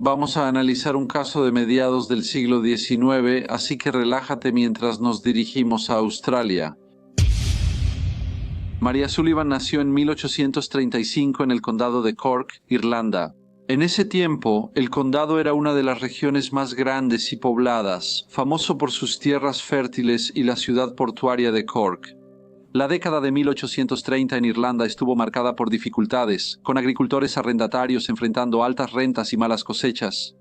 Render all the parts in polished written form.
vamos a analizar un caso de mediados del siglo XIX, así que relájate mientras nos dirigimos a Australia. Maria Sullivan nació en 1835 en el condado de Cork, Irlanda. En ese tiempo, el condado era una de las regiones más grandes y pobladas, famoso por sus tierras fértiles y la ciudad portuaria de Cork. La década de 1830 en Irlanda estuvo marcada por dificultades, con agricultores arrendatarios enfrentando altas rentas y malas cosechas.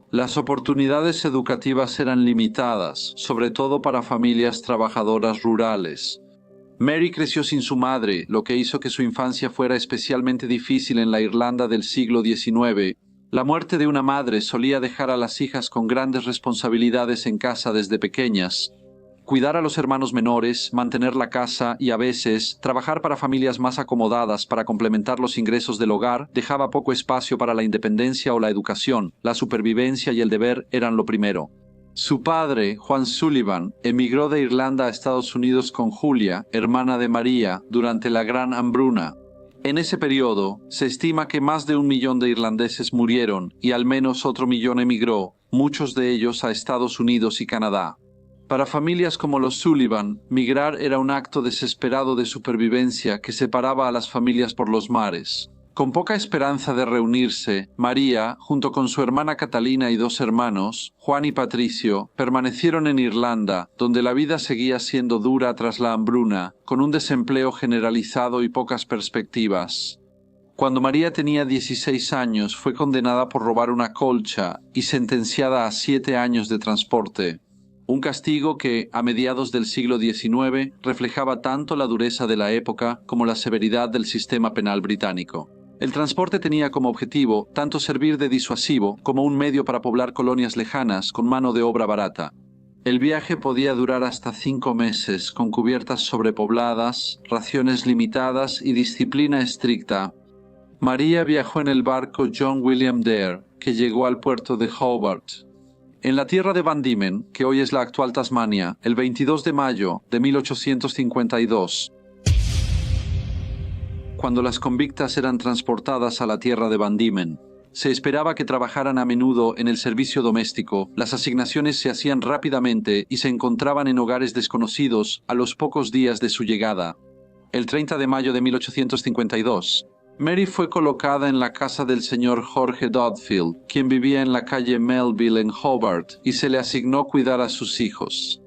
Las oportunidades educativas eran limitadas, sobre todo para familias trabajadoras rurales. Mary creció sin su madre, lo que hizo que su infancia fuera especialmente difícil en la Irlanda del siglo XIX. La muerte de una madre solía dejar a las hijas con grandes responsabilidades en casa desde pequeñas. Cuidar a los hermanos menores, mantener la casa y a veces trabajar para familias más acomodadas para complementar los ingresos del hogar dejaba poco espacio para la independencia o la educación. La supervivencia y el deber eran lo primero. Su padre, Juan Sullivan, emigró de Irlanda a Estados Unidos con Julia, hermana de María, durante la Gran Hambruna. En ese periodo, se estima que más de 1 millón de irlandeses murieron y al menos otro millón emigró, muchos de ellos a Estados Unidos y Canadá. Para familias como los Sullivan, migrar era un acto desesperado de supervivencia que separaba a las familias por los mares. Con poca esperanza de reunirse, María, junto con su hermana Catalina y 2 hermanos, Juan y Patricio, permanecieron en Irlanda, donde la vida seguía siendo dura tras la hambruna, con un desempleo generalizado y pocas perspectivas. Cuando María tenía 16 años, fue condenada por robar una colcha y sentenciada a 7 años de transporte. Un castigo que, a mediados del siglo XIX, reflejaba tanto la dureza de la época como la severidad del sistema penal británico. El transporte tenía como objetivo tanto servir de disuasivo como un medio para poblar colonias lejanas con mano de obra barata. El viaje podía durar hasta 5 meses, con cubiertas sobrepobladas, raciones limitadas y disciplina estricta. María viajó en el barco John William Dare, que llegó al puerto de Hobart. En la tierra de Van Diemen, que hoy es la actual Tasmania, el 22 de mayo de 1852, cuando las convictas eran transportadas a la tierra de Van Diemen, se esperaba que trabajaran a menudo en el servicio doméstico. Las asignaciones se hacían rápidamente y se encontraban en hogares desconocidos a los pocos días de su llegada. El 30 de mayo de 1852, Mary fue colocada en la casa del señor Jorge Dodfield, quien vivía en la calle Melville en Hobart, y se le asignó cuidar a sus hijos.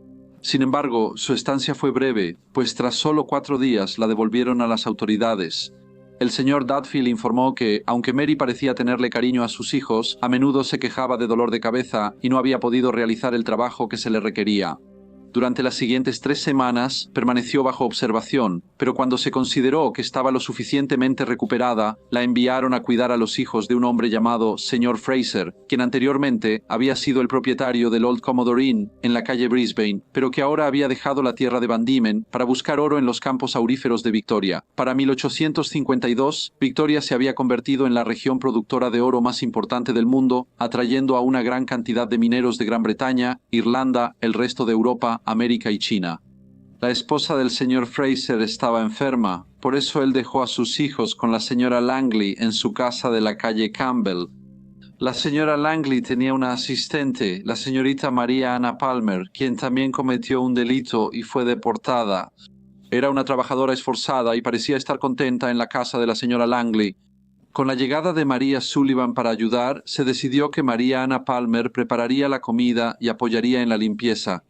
Sin embargo, su estancia fue breve, pues tras solo 4 días la devolvieron a las autoridades. El señor Dodfield informó que, aunque Mary parecía tenerle cariño a sus hijos, a menudo se quejaba de dolor de cabeza y no había podido realizar el trabajo que se le requería. Durante las siguientes 3 semanas permaneció bajo observación, pero cuando se consideró que estaba lo suficientemente recuperada, la enviaron a cuidar a los hijos de un hombre llamado Sr. Fraser, quien anteriormente había sido el propietario del Old Commodore Inn en la calle Brisbane, pero que ahora había dejado la tierra de Van Diemen para buscar oro en los campos auríferos de Victoria. Para 1852, Victoria se había convertido en la región productora de oro más importante del mundo, atrayendo a una gran cantidad de mineros de Gran Bretaña, Irlanda, el resto de Europa, América y China. La esposa del señor Fraser estaba enferma, por eso él dejó a sus hijos con la señora Langley en su casa de la calle Campbell. La señora Langley tenía una asistente, la señorita María Anna Palmer, quien también cometió un delito y fue deportada. Era una trabajadora esforzada y parecía estar contenta en la casa de la señora Langley. Con la llegada de María Sullivan para ayudar, se decidió que María Anna Palmer prepararía la comida y apoyaría en la limpieza,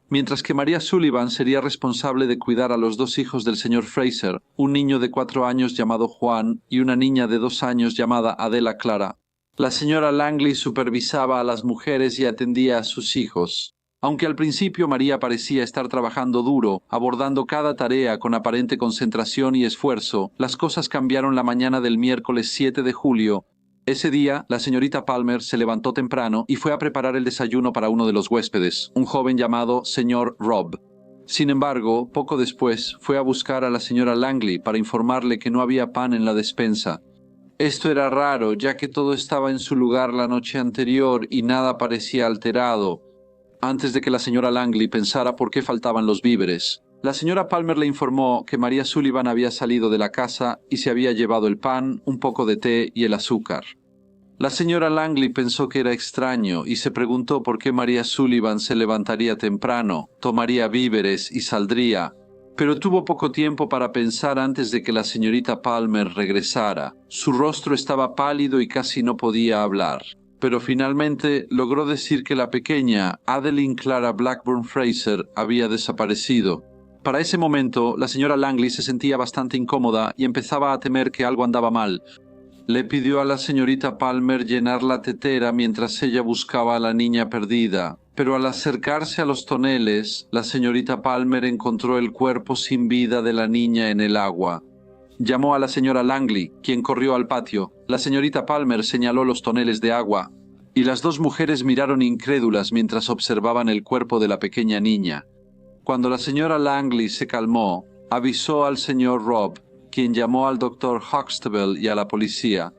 mientras que María Sullivan sería responsable de cuidar a los 2 hijos del señor Fraser, un niño de 4 años llamado Juan y una niña de 2 años llamada Adela Clara. La señora Langley supervisaba a las mujeres y atendía a sus hijos. Aunque al principio María parecía estar trabajando duro, abordando cada tarea con aparente concentración y esfuerzo, las cosas cambiaron la mañana del miércoles 7 de julio. Ese día, la señorita Palmer se levantó temprano y fue a preparar el desayuno para uno de los huéspedes, un joven llamado señor Robb. Sin embargo, poco después, fue a buscar a la señora Langley para informarle que no había pan en la despensa. Esto era raro, ya que todo estaba en su lugar la noche anterior y nada parecía alterado. Antes de que la señora Langley pensara por qué faltaban los víveres, la señora Palmer le informó que María Sullivan había salido de la casa y se había llevado el pan, un poco de té y el azúcar. La señora Langley pensó que era extraño y se preguntó por qué María Sullivan se levantaría temprano, tomaría víveres y saldría, pero tuvo poco tiempo para pensar antes de que la señorita Palmer regresara. Su rostro estaba pálido y casi no podía hablar, pero finalmente logró decir que la pequeña Adeline Clara Blackburn Fraser había desaparecido. Para ese momento, la señora Langley se sentía bastante incómoda y empezaba a temer que algo andaba mal. Le pidió a la señorita Palmer llenar la tetera mientras ella buscaba a la niña perdida, pero al acercarse a los toneles, la señorita Palmer encontró el cuerpo sin vida de la niña en el agua. Llamó a la señora Langley, quien corrió al patio. La señorita Palmer señaló los toneles de agua, y las dos mujeres miraron incrédulas mientras observaban el cuerpo de la pequeña niña. Cuando la señora Langley se calmó, avisó al señor Robb, quien llamó al doctor Huxtable y a la policía.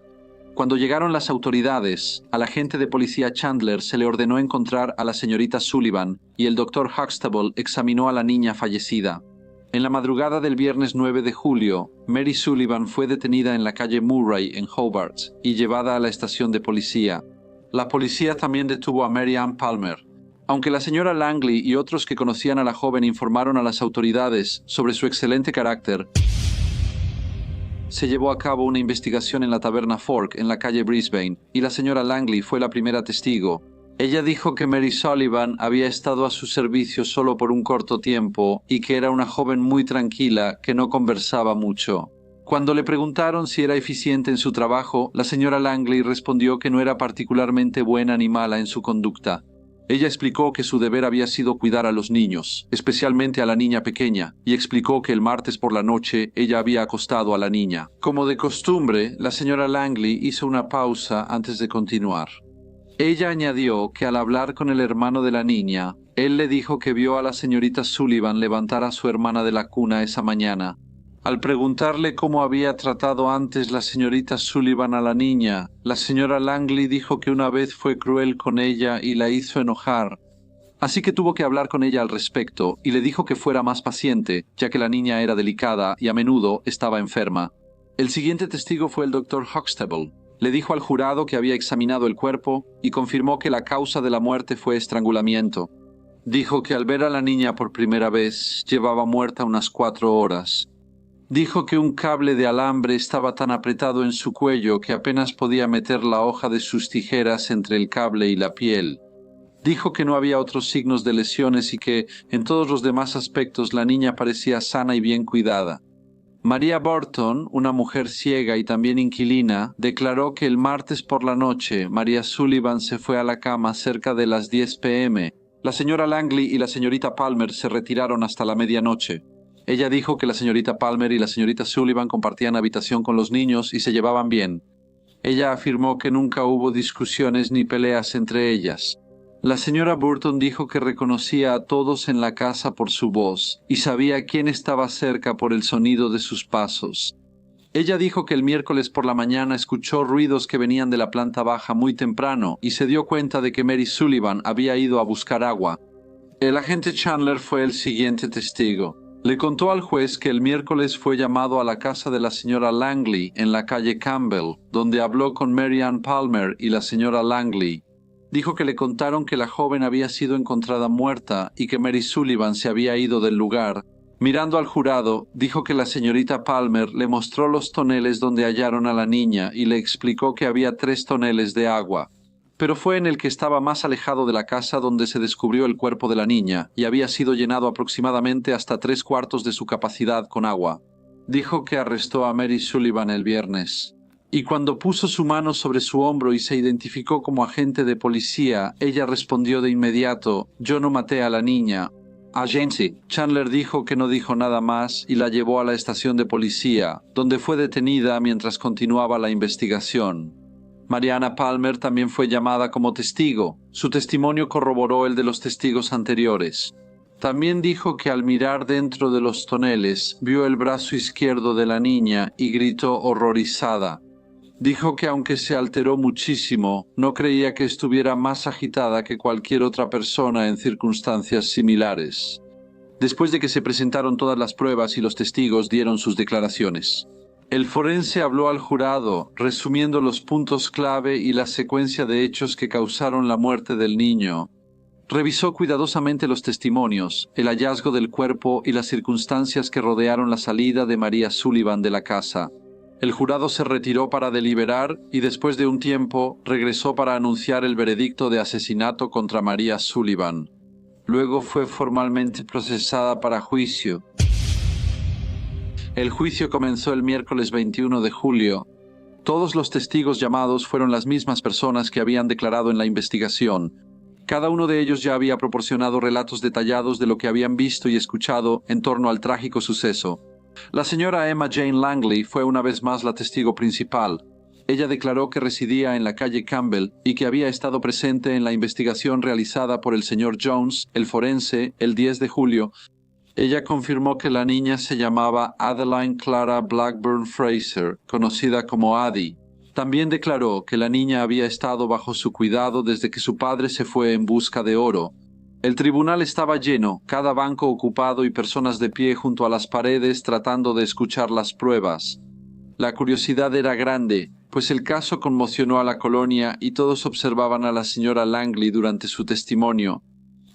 Cuando llegaron las autoridades, al agente de policía Chandler se le ordenó encontrar a la señorita Sullivan y el doctor Huxtable examinó a la niña fallecida. En la madrugada del viernes 9 de julio, Mary Sullivan fue detenida en la calle Murray en Hobart y llevada a la estación de policía. La policía también detuvo a Mary Ann Palmer. Aunque la señora Langley y otros que conocían a la joven informaron a las autoridades sobre su excelente carácter, se llevó a cabo una investigación en la taberna Fork en la calle Brisbane y la señora Langley fue la primera testigo. Ella dijo que Mary Sullivan había estado a su servicio solo por un corto tiempo y que era una joven muy tranquila que no conversaba mucho. Cuando le preguntaron si era eficiente en su trabajo, la señora Langley respondió que no era particularmente buena ni mala en su conducta. Ella explicó que su deber había sido cuidar a los niños, especialmente a la niña pequeña, y explicó que el martes por la noche ella había acostado a la niña. Como de costumbre, la señora Langley hizo una pausa antes de continuar. Ella añadió que al hablar con el hermano de la niña, él le dijo que vio a la señorita Sullivan levantar a su hermana de la cuna esa mañana. Al preguntarle cómo había tratado antes la señorita Sullivan a la niña, la señora Langley dijo que una vez fue cruel con ella y la hizo enojar. Así que tuvo que hablar con ella al respecto y le dijo que fuera más paciente, ya que la niña era delicada y a menudo estaba enferma. El siguiente testigo fue el doctor Huxtable. Le dijo al jurado que había examinado el cuerpo y confirmó que la causa de la muerte fue estrangulamiento. Dijo que al ver a la niña por primera vez, llevaba muerta unas 4 horas. Dijo que un cable de alambre estaba tan apretado en su cuello que apenas podía meter la hoja de sus tijeras entre el cable y la piel. Dijo que no había otros signos de lesiones y que, en todos los demás aspectos, la niña parecía sana y bien cuidada. María Burton, una mujer ciega y también inquilina, declaró que el martes por la noche María Sullivan se fue a la cama cerca de las 10 p.m. La señora Langley y la señorita Palmer se retiraron hasta la medianoche. Ella dijo que la señorita Palmer y la señorita Sullivan compartían habitación con los niños y se llevaban bien. Ella afirmó que nunca hubo discusiones ni peleas entre ellas. La señora Burton dijo que reconocía a todos en la casa por su voz y sabía quién estaba cerca por el sonido de sus pasos. Ella dijo que el miércoles por la mañana escuchó ruidos que venían de la planta baja muy temprano y se dio cuenta de que Mary Sullivan había ido a buscar agua. El agente Chandler fue el siguiente testigo. Le contó al juez que el miércoles fue llamado a la casa de la señora Langley en la calle Campbell, donde habló con Mary Ann Palmer y la señora Langley. Dijo que le contaron que la joven había sido encontrada muerta y que Mary Sullivan se había ido del lugar. Mirando al jurado, dijo que la señorita Palmer le mostró los toneles donde hallaron a la niña y le explicó que había 3 toneles de agua. Pero fue en el que estaba más alejado de la casa donde se descubrió el cuerpo de la niña y había sido llenado aproximadamente hasta 3/4 de su capacidad con agua. Dijo que arrestó a Mary Sullivan el viernes. Y cuando puso su mano sobre su hombro y se identificó como agente de policía, ella respondió de inmediato: «Yo no maté a la niña». Agente Chandler dijo que no dijo nada más y la llevó a la estación de policía, donde fue detenida mientras continuaba la investigación. Mariana Palmer también fue llamada como testigo. Su testimonio corroboró el de los testigos anteriores. También dijo que al mirar dentro de los toneles vio el brazo izquierdo de la niña y gritó horrorizada. Dijo que aunque se alteró muchísimo, no creía que estuviera más agitada que cualquier otra persona en circunstancias similares. Después de que se presentaron todas las pruebas y los testigos dieron sus declaraciones. El forense habló al jurado, resumiendo los puntos clave y la secuencia de hechos que causaron la muerte del niño. Revisó cuidadosamente los testimonios, el hallazgo del cuerpo y las circunstancias que rodearon la salida de María Sullivan de la casa. El jurado se retiró para deliberar y después de un tiempo regresó para anunciar el veredicto de asesinato contra María Sullivan. Luego fue formalmente procesada para juicio. El juicio comenzó el miércoles 21 de julio. Todos los testigos llamados fueron las mismas personas que habían declarado en la investigación. Cada uno de ellos ya había proporcionado relatos detallados de lo que habían visto y escuchado en torno al trágico suceso. La señora Emma Jane Langley fue una vez más la testigo principal. Ella declaró que residía en la calle Campbell y que había estado presente en la investigación realizada por el señor Jones, el forense, el 10 de julio. Ella confirmó que la niña se llamaba Adeline Clara Blackburn Fraser, conocida como Addie. También declaró que la niña había estado bajo su cuidado desde que su padre se fue en busca de oro. El tribunal estaba lleno, cada banco ocupado y personas de pie junto a las paredes tratando de escuchar las pruebas. La curiosidad era grande, pues el caso conmocionó a la colonia y todos observaban a la señora Langley durante su testimonio.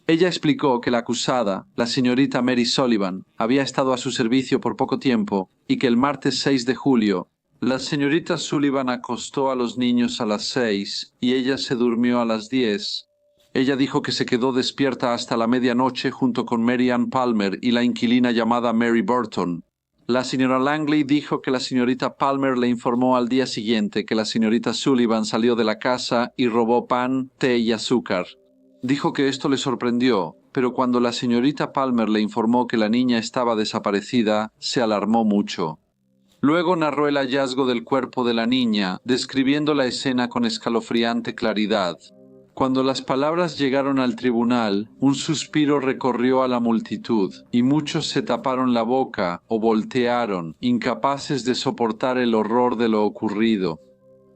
Ella explicó que la acusada, la señorita Mary Sullivan, había estado a su servicio por poco tiempo y que el martes 6 de julio, la señorita Sullivan acostó a los niños a las 6 y ella se durmió a las 10. Ella dijo que se quedó despierta hasta la medianoche junto con Mary Ann Palmer y la inquilina llamada Mary Burton. La señora Langley dijo que la señorita Palmer le informó al día siguiente que la señorita Sullivan salió de la casa y robó pan, té y azúcar. Dijo que esto le sorprendió, pero cuando la señorita Palmer le informó que la niña estaba desaparecida, se alarmó mucho. Luego narró el hallazgo del cuerpo de la niña, describiendo la escena con escalofriante claridad. Cuando las palabras llegaron al tribunal, un suspiro recorrió a la multitud, y muchos se taparon la boca o voltearon, incapaces de soportar el horror de lo ocurrido.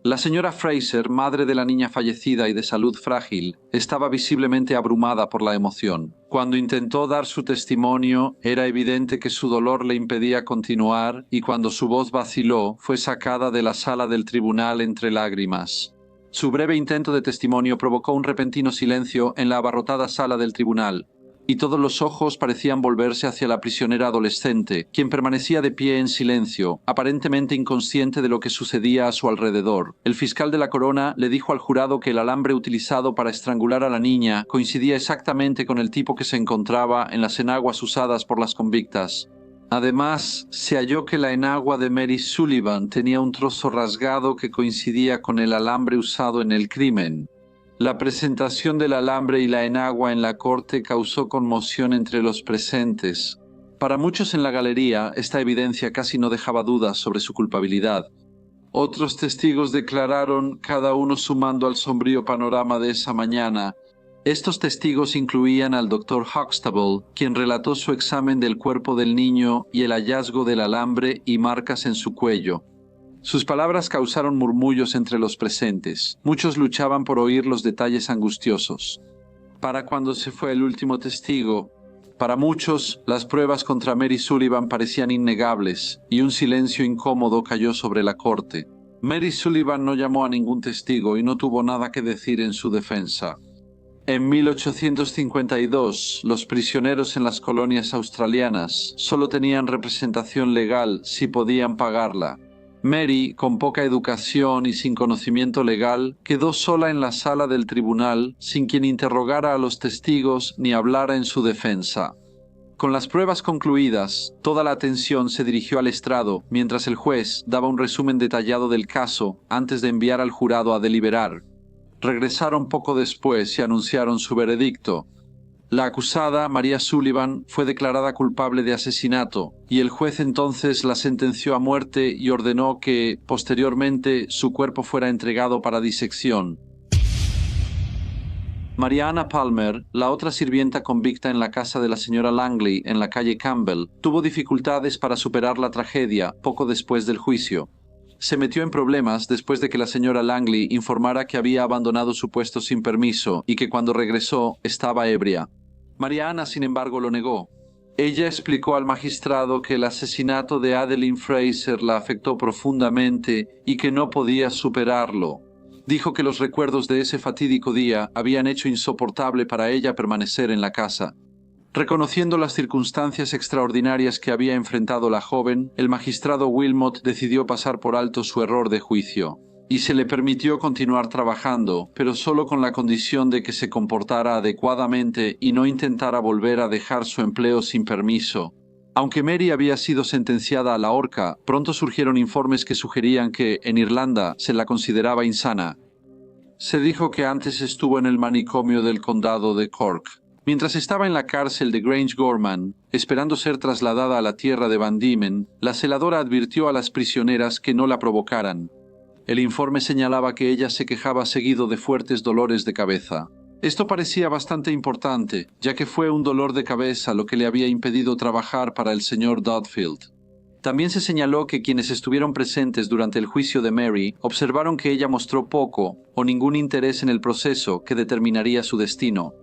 La señora Fraser, madre de la niña fallecida y de salud frágil, estaba visiblemente abrumada por la emoción. Cuando intentó dar su testimonio, era evidente que su dolor le impedía continuar y cuando su voz vaciló, fue sacada de la sala del tribunal entre lágrimas. Su breve intento de testimonio provocó un repentino silencio en la abarrotada sala del tribunal, y todos los ojos parecían volverse hacia la prisionera adolescente, quien permanecía de pie en silencio, aparentemente inconsciente de lo que sucedía a su alrededor. El fiscal de la corona le dijo al jurado que el alambre utilizado para estrangular a la niña coincidía exactamente con el tipo que se encontraba en las enaguas usadas por las convictas. Además, se halló que la enagua de Mary Sullivan tenía un trozo rasgado que coincidía con el alambre usado en el crimen. La presentación del alambre y la enagua en la corte causó conmoción entre los presentes. Para muchos en la galería, esta evidencia casi no dejaba dudas sobre su culpabilidad. Otros testigos declararon, cada uno sumando al sombrío panorama de esa mañana. Estos testigos incluían al Dr. Huxtable, quien relató su examen del cuerpo del niño y el hallazgo del alambre y marcas en su cuello. Sus palabras causaron murmullos entre los presentes. Muchos luchaban por oír los detalles angustiosos. Para cuando se fue el último testigo, para muchos, las pruebas contra Mary Sullivan parecían innegables, y un silencio incómodo cayó sobre la corte. Mary Sullivan no llamó a ningún testigo y no tuvo nada que decir en su defensa. En 1852, los prisioneros en las colonias australianas solo tenían representación legal si podían pagarla. Mary, con poca educación y sin conocimiento legal, quedó sola en la sala del tribunal sin quien interrogara a los testigos ni hablara en su defensa. Con las pruebas concluidas, toda la atención se dirigió al estrado mientras el juez daba un resumen detallado del caso antes de enviar al jurado a deliberar. Regresaron poco después y anunciaron su veredicto. La acusada, María Sullivan, fue declarada culpable de asesinato y el juez entonces la sentenció a muerte y ordenó que, posteriormente, su cuerpo fuera entregado para disección. María Ann Palmer, la otra sirvienta convicta en la casa de la señora Langley en la calle Campbell, tuvo dificultades para superar la tragedia poco después del juicio. Se metió en problemas después de que la señora Langley informara que había abandonado su puesto sin permiso y que cuando regresó estaba ebria. María Ana, sin embargo, lo negó. Ella explicó al magistrado que el asesinato de Adeline Fraser la afectó profundamente y que no podía superarlo. Dijo que los recuerdos de ese fatídico día habían hecho insoportable para ella permanecer en la casa. Reconociendo las circunstancias extraordinarias que había enfrentado la joven, el magistrado Wilmot decidió pasar por alto su error de juicio, y se le permitió continuar trabajando, pero solo con la condición de que se comportara adecuadamente y no intentara volver a dejar su empleo sin permiso. Aunque Mary había sido sentenciada a la horca, pronto surgieron informes que sugerían que, en Irlanda, se la consideraba insana. Se dijo que antes estuvo en el manicomio del condado de Cork. Mientras estaba en la cárcel de Grange Gorman, esperando ser trasladada a la tierra de Van Diemen, la celadora advirtió a las prisioneras que no la provocaran. El informe señalaba que ella se quejaba seguido de fuertes dolores de cabeza. Esto parecía bastante importante, ya que fue un dolor de cabeza lo que le había impedido trabajar para el señor Dudfield. También se señaló que quienes estuvieron presentes durante el juicio de Mary observaron que ella mostró poco o ningún interés en el proceso que determinaría su destino.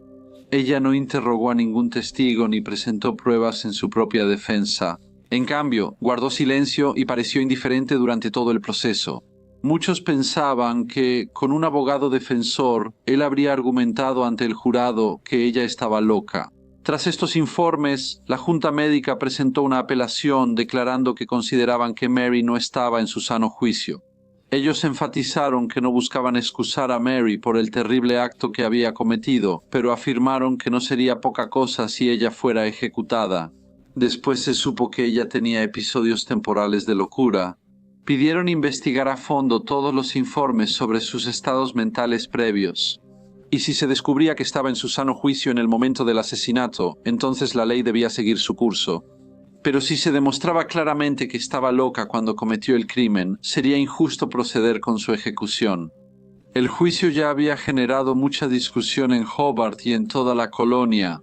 Ella no interrogó a ningún testigo ni presentó pruebas en su propia defensa. En cambio, guardó silencio y pareció indiferente durante todo el proceso. Muchos pensaban que, con un abogado defensor, él habría argumentado ante el jurado que ella estaba loca. Tras estos informes, la Junta Médica presentó una apelación declarando que consideraban que Mary no estaba en su sano juicio. Ellos enfatizaron que no buscaban excusar a Mary por el terrible acto que había cometido, pero afirmaron que no sería poca cosa si ella fuera ejecutada. Después se supo que ella tenía episodios temporales de locura. Pidieron investigar a fondo todos los informes sobre sus estados mentales previos. Y si se descubría que estaba en su sano juicio en el momento del asesinato, entonces la ley debía seguir su curso. Pero si se demostraba claramente que estaba loca cuando cometió el crimen, sería injusto proceder con su ejecución. El juicio ya había generado mucha discusión en Hobart y en toda la colonia.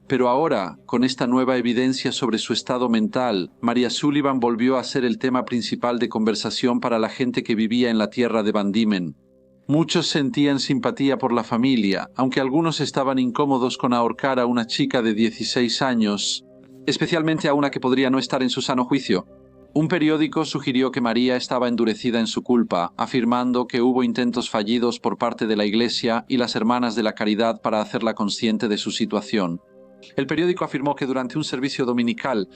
Pero ahora, con esta nueva evidencia sobre su estado mental, Maria Sullivan volvió a ser el tema principal de conversación para la gente que vivía en la tierra de Van Diemen. Muchos sentían simpatía por la familia, aunque algunos estaban incómodos con ahorcar a una chica de 16 años, especialmente a una que podría no estar en su sano juicio. Un periódico sugirió que María estaba endurecida en su culpa, afirmando que hubo intentos fallidos por parte de la Iglesia y las Hermanas de la Caridad para hacerla consciente de su situación. El periódico afirmó que durante un servicio dominical,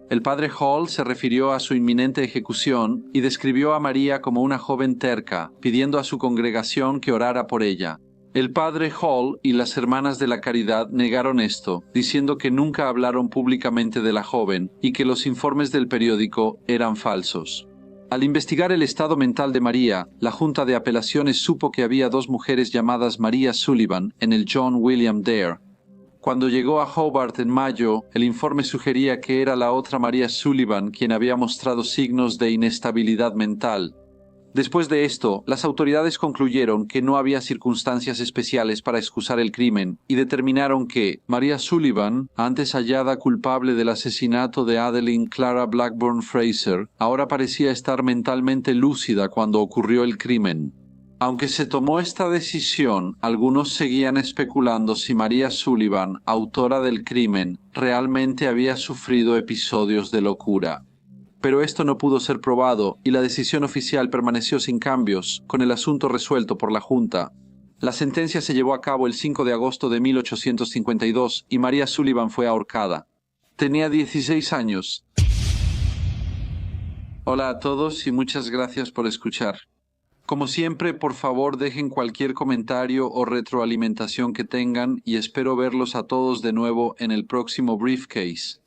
el padre Hall se refirió a su inminente ejecución y describió a María como una joven terca, pidiendo a su congregación que orara por ella. El padre Hall y las Hermanas de la Caridad negaron esto, diciendo que nunca hablaron públicamente de la joven y que los informes del periódico eran falsos. Al investigar el estado mental de María, la Junta de Apelaciones supo que había dos mujeres llamadas María Sullivan en el John William Dare. Cuando llegó a Hobart en mayo, el informe sugería que era la otra María Sullivan quien había mostrado signos de inestabilidad mental. Después de esto, las autoridades concluyeron que no había circunstancias especiales para excusar el crimen y determinaron que María Sullivan, antes hallada culpable del asesinato de Adeline Clara Blackburn Fraser, ahora parecía estar mentalmente lúcida cuando ocurrió el crimen. Aunque se tomó esta decisión, algunos seguían especulando si María Sullivan, autora del crimen, realmente había sufrido episodios de locura. Pero esto no pudo ser probado y la decisión oficial permaneció sin cambios, con el asunto resuelto por la Junta. La sentencia se llevó a cabo el 5 de agosto de 1852 y María Sullivan fue ahorcada. Tenía 16 años. Hola a todos y muchas gracias por escuchar. Como siempre, por favor dejen cualquier comentario o retroalimentación que tengan y espero verlos a todos de nuevo en el próximo Briefcase.